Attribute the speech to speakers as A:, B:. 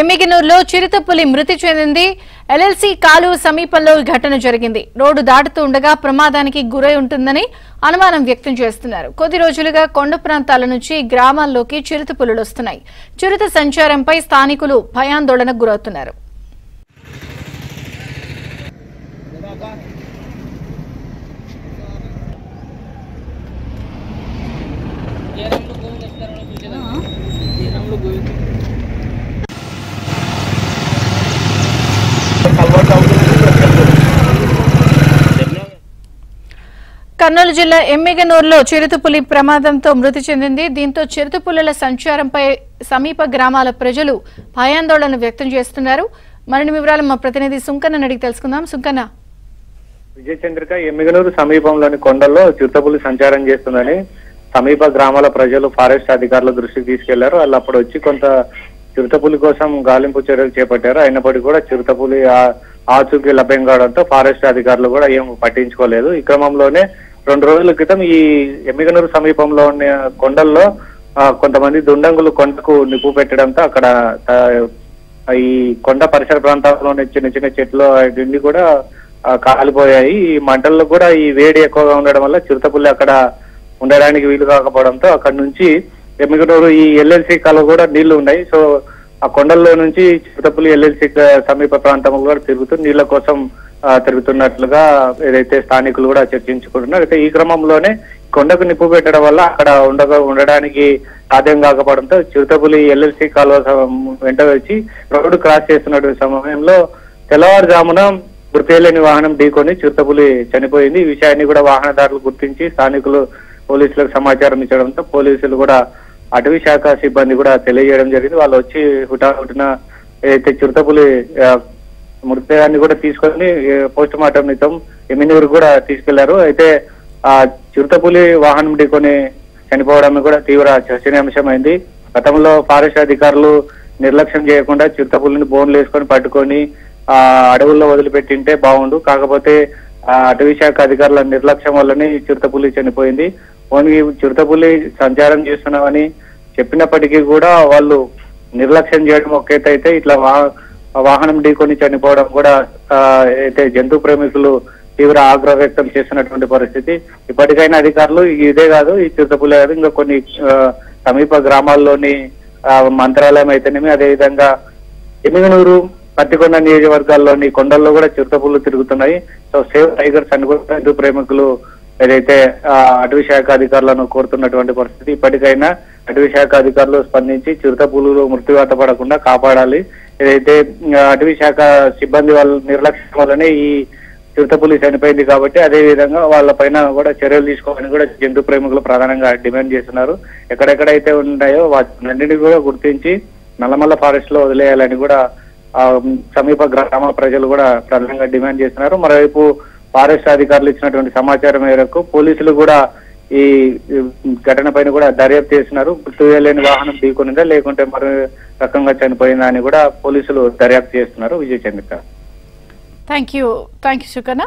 A: ఎమ్మిగనూరులో చిరుతపులి మృతి చెందింది. ఎల్ఎల్సి కాలువ సమీపంలో ఘటన జరిగింది. రోడ్డు దాటుతూ ఉండగా ప్రమాదానికి గురై ఉంటుందని అనుమానం వ్యక్తం చేస్తున్నారు. కొద్ది రోజులుగా కొండ ప్రాంతాల నుంచి గ్రామాల్లోకి చిరుతపులులు వస్తున్నాయి. చిరుత సంచారంపై స్థానికులు భయాందోళనకు గురవుతున్నారు. కర్నూలు జిల్లా ఎమ్మిగనూరులో చిరుతపులి ప్రమాదంతో మృతి చెందింది. దీంతో చిరుతపులుల సంచారంపై సమీప గ్రామాల ప్రజలు భయాందోళన వ్యక్తం చేస్తున్నారు. మరిన్ని వివరాలు మా ప్రతినిధి సుంకన్న అడిగి తెలుసుకుందాం. సుంకన్న,
B: విజయచంద్రిక ఎమ్మిగనూరు సమీపంలోని కొండల్లో చిరుతపులి సంచారం చేస్తుందని సమీప గ్రామాల ప్రజలు ఫారెస్ట్ అధికారుల దృష్టికి తీసుకెళ్లారు. వాళ్ళు అప్పుడు వచ్చి కొంత చిరుతపులి కోసం గాలింపు చర్యలు చేపట్టారు. అయినప్పటికీ కూడా చిరుతపులి ఆచూకీ లభ్యం కావడంతో ఫారెస్ట్ అధికారులు కూడా ఏం పట్టించుకోలేదు. ఈ క్రమంలోనే 2 రోజుల క్రితం ఈ ఎమ్మిగనూరు సమీపంలో ఉన్న కొండల్లో కొంతమంది దుండంగులు కొండకు నిప్పు పెట్టడంతో అక్కడ ఈ కొండ పరిసర ప్రాంతాల్లోని చిన్న చిన్న చెట్లు అన్ని కూడా కాలిపోయాయి. ఈ మంటల్లో కూడా ఈ వేడి ఎక్కువగా ఉండడం వల్ల చిరుతపులి అక్కడ ఉండడానికి వీలు కాకపోవడంతో అక్కడ నుంచి ఎమ్మిగనూరు ఈ ఎల్ఎల్సి కాలువ కూడా నీళ్లు ఉన్నాయి. సో ఆ కొండల్లో నుంచి చిరుతపులి ఎల్ఎల్సి సమీప ప్రాంతంలో కూడా తిరుగుతూ నీళ్ల కోసం తిరుగుతున్నట్లుగా ఏదైతే స్థానికులు కూడా చర్చించుకుంటున్నారు. అయితే ఈ క్రమంలోనే కొండకు నిప్పు పెట్టడం వల్ల అక్కడ ఉండడానికి సాధ్యం కాకపోవడంతో చిరుతపులి ఎల్ఎల్సి కాలువ వెంట వచ్చి రోడ్డు క్రాస్ చేస్తున్నటువంటి సమయంలో తెల్లవారుజామున గుర్తులేని వాహనం ఢీకొని చిరుతపులి చనిపోయింది. ఈ విషయాన్ని కూడా వాహనదారులు గుర్తించి స్థానికులు పోలీసులకు సమాచారం ఇచ్చడంతో పోలీసులు కూడా అటవీ శాఖ సిబ్బంది కూడా తెలియజేయడం జరిగింది. వాళ్ళు వచ్చి హుటాహుటిన ఏదైతే చిరుతపులి మృతదేహాన్ని కూడా తీసుకొని పోస్ట్ మార్టం నిమిత్తం ఎమ్మిగనూరు కూడా తీసుకెళ్లారు. అయితే ఆ చిరుతపులి వాహనం ఢీకొని చనిపోవడం కూడా తీవ్ర చర్చనీయాంశమైంది. గతంలో ఫారెస్ట్ అధికారులు నిర్లక్ష్యం చేయకుండా చిరుతపులిని బోన్లు వేసుకొని పట్టుకొని అడవుల్లో వదిలిపెట్టింటే బాగుండు. కాకపోతే అటవీ శాఖ అధికారుల నిర్లక్ష్యం వల్లనే ఈ చిరుతపులి చనిపోయింది. ఓన్లీ చిరుతపులి సంచారం చేస్తున్నామని చెప్పినప్పటికీ కూడా వాళ్ళు నిర్లక్ష్యం చేయడం ఒకేతైతే ఇట్లా వాహనం ఢీకొని చనిపోవడం కూడా అయితే జంతు ప్రేమికులు తీవ్ర ఆగ్రహం వ్యక్తం చేస్తున్నటువంటి పరిస్థితి. ఇప్పటికైనా అధికారులు ఇదే కాదు, ఈ చిరుతపులి కాదు, ఇంకా కొన్ని సమీప గ్రామాల్లోని మంత్రాలయం అయితేనేమి, అదేవిధంగా ఎమ్మిగనూరు పత్తికొండ నియోజకవర్గాల్లోని కొండల్లో కూడా చిరుతపులు తిరుగుతున్నాయి. సో సేవ్ టైగర్స్ అని కూడా జంతు ప్రేమికులు ఏదైతే అటవీ శాఖ అధికారులను కోరుతున్నటువంటి పరిస్థితి. ఇప్పటికైనా అటవీ శాఖ అధికారులు స్పందించి చిరుతపులులు మృత్యువాత పడకుండా కాపాడాలి. ఏదైతే అటవీ శాఖ సిబ్బంది వాళ్ళ నిర్లక్ష్యం వల్లనే ఈ చిరుతపులి చనిపోయింది కాబట్టి అదే విధంగా వాళ్ళపైన కూడా చర్యలు తీసుకోవాలని కూడా జంతు ప్రేమికులు ప్రధానంగా డిమాండ్ చేస్తున్నారు. ఎక్కడెక్కడైతే ఉన్నాయో వాటిన్నింటినీ కూడా గుర్తించి నల్లమల్ల ఫారెస్ట్ లో వదిలేయాలని కూడా సమీప గ్రామ ప్రజలు కూడా ప్రధానంగా డిమాండ్ చేస్తున్నారు. మరోవైపు ఫారెస్ట్ అధికారులు ఇచ్చినటువంటి సమాచారం మేరకు పోలీసులు కూడా ఈ ఘటన పైన కూడా దర్యాప్తు చేస్తున్నారు. గుర్తులేని వాహనం ఢీకొనిందా లేకుంటే మరో రకంగా చనిపోయిందా అని కూడా పోలీసులు దర్యాప్తు చేస్తున్నారు. విజయచంద్రిక.
A: Thank you Sukanya.